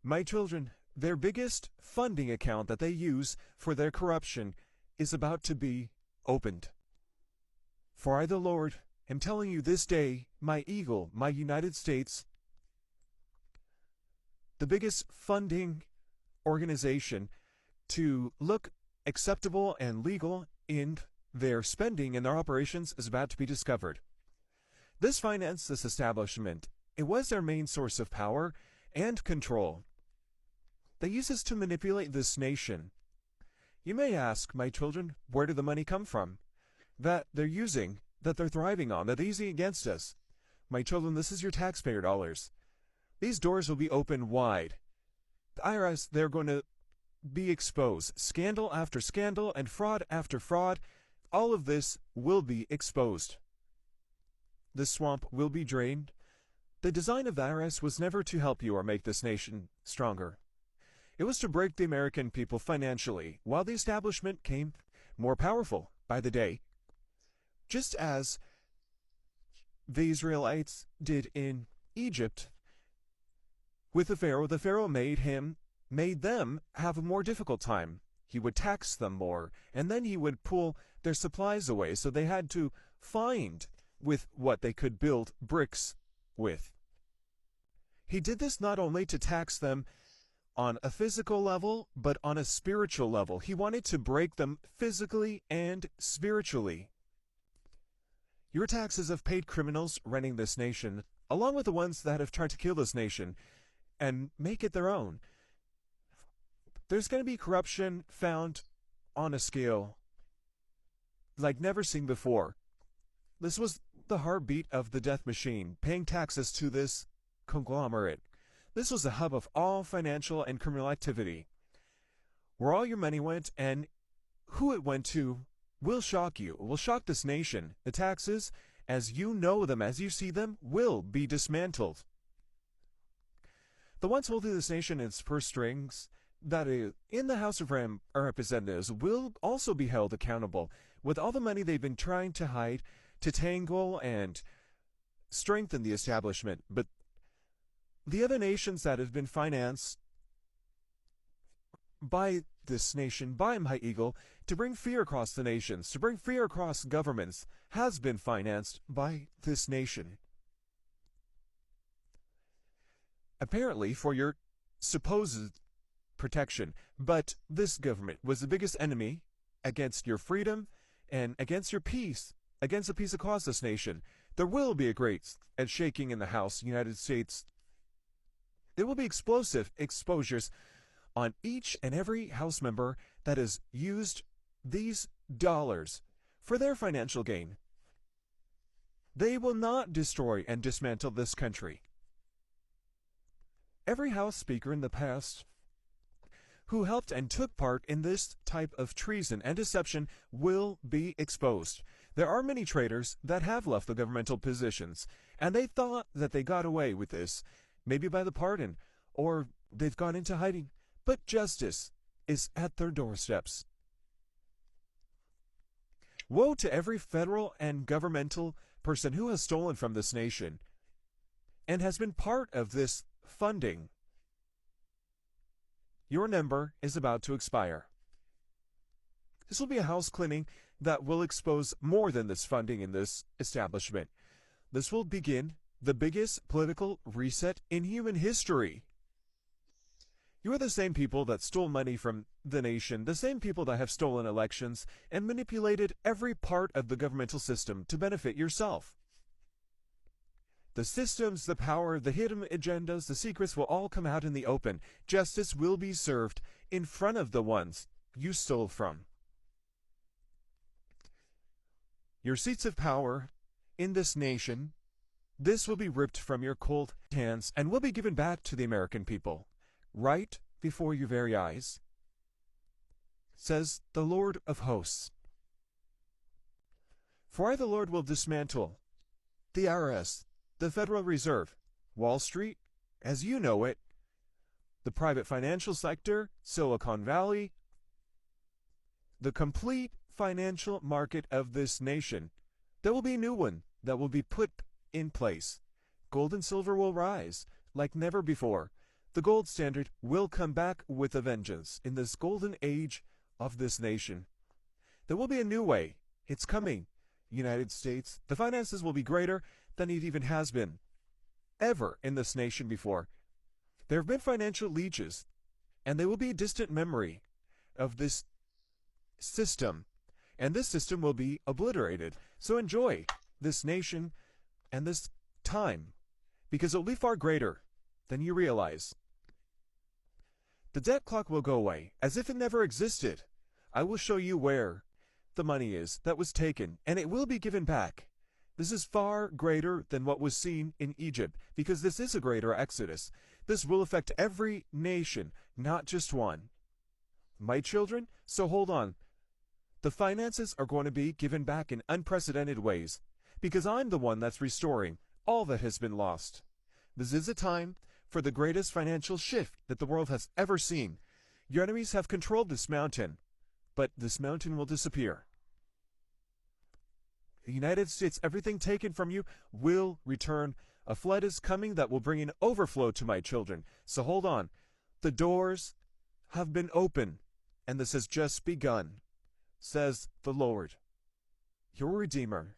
My children, their biggest funding account that they use for their corruption is about to be opened. For I, the Lord, am telling you this day, my eagle, my United States, the biggest funding organization to look acceptable and legal in their spending and their operations is about to be discovered. This financed this establishment. It was their main source of power and control. They use this to manipulate this nation. You may ask, my children, where did the money come from? That they're using, that they're thriving on, that they're using against us. My children, this is your taxpayer dollars. These doors will be open wide. The IRS, they're going to be exposed. Scandal after scandal and fraud after fraud. All of this will be exposed. The swamp will be drained. The design of the IRS was never to help you or make this nation stronger. It was to break the American people financially, while the establishment came more powerful by the day. Just as the Israelites did in Egypt with the Pharaoh made them have a more difficult time. He would tax them more, and then he would pull their supplies away, so they had to find with what they could build bricks with. He did this not only to tax them on a physical level, but on a spiritual level. He wanted to break them physically and spiritually. Your taxes have paid criminals running this nation, along with the ones that have tried to kill this nation and make it their own. There's going to be corruption found on a scale like never seen before. This was the heartbeat of the death machine, paying taxes to this conglomerate. This was the hub of all financial and criminal activity. Where all your money went and who it went to will shock you, will shock this nation. The taxes, as you know them, as you see them, will be dismantled. The ones holding this nation in its purse strings, that is, in the House of Representatives, will also be held accountable with all the money they've been trying to hide, to tangle and strengthen the establishment. But the other nations that have been financed by this nation, by my eagle, to bring fear across the nations, to bring fear across governments, has been financed by this nation. Apparently for your supposed protection, but this government was the biggest enemy against your freedom and against your peace, against the peace across this nation. There will be a great shaking in the House, United States. There will be explosive exposures on each and every House member that has used these dollars for their financial gain. They will not destroy and dismantle this country. Every House Speaker in the past who helped and took part in this type of treason and deception will be exposed. There are many traitors that have left the governmental positions, and they thought that they got away with this, maybe by the pardon, or they've gone into hiding. But justice is at their doorsteps. Woe to every federal and governmental person who has stolen from this nation and has been part of this funding. Your number is about to expire. This will be a house cleaning that will expose more than this funding in this establishment. This will begin the biggest political reset in human history. You are the same people that stole money from the nation, the same people that have stolen elections and manipulated every part of the governmental system to benefit yourself. The systems, the power, the hidden agendas, the secrets will all come out in the open. Justice will be served in front of the ones you stole from. Your seats of power in this nation, this will be ripped from your cold hands and will be given back to the American people, right before your very eyes, says the Lord of hosts. For I, the Lord, will dismantle the IRS, the Federal Reserve, Wall Street, as you know it, the private financial sector, Silicon Valley, the complete financial market of this nation. There will be a new one that will be put in place. Gold and silver will rise like never before. The gold standard will come back with a vengeance in this golden age of this nation. There will be a new way. It's coming. United States, the finances will be greater than it even has been ever in this nation before. There have been financial leeches, and they will be a distant memory of this system, and this system will be obliterated. So enjoy this nation and this time, because it will be far greater than you realize. The debt clock will go away, as if it never existed. I will show you where the money is that was taken, and it will be given back. This is far greater than what was seen in Egypt, because this is a greater exodus. This will affect every nation, not just one. My children, so hold on. The finances are going to be given back in unprecedented ways, because I'm the one that's restoring all that has been lost. This is a time for the greatest financial shift that the world has ever seen. Your enemies have controlled this mountain, but this mountain will disappear. The United States, everything taken from you will return. A flood is coming that will bring an overflow to my children. So hold on. The doors have been open, and this has just begun, says the Lord, your Redeemer.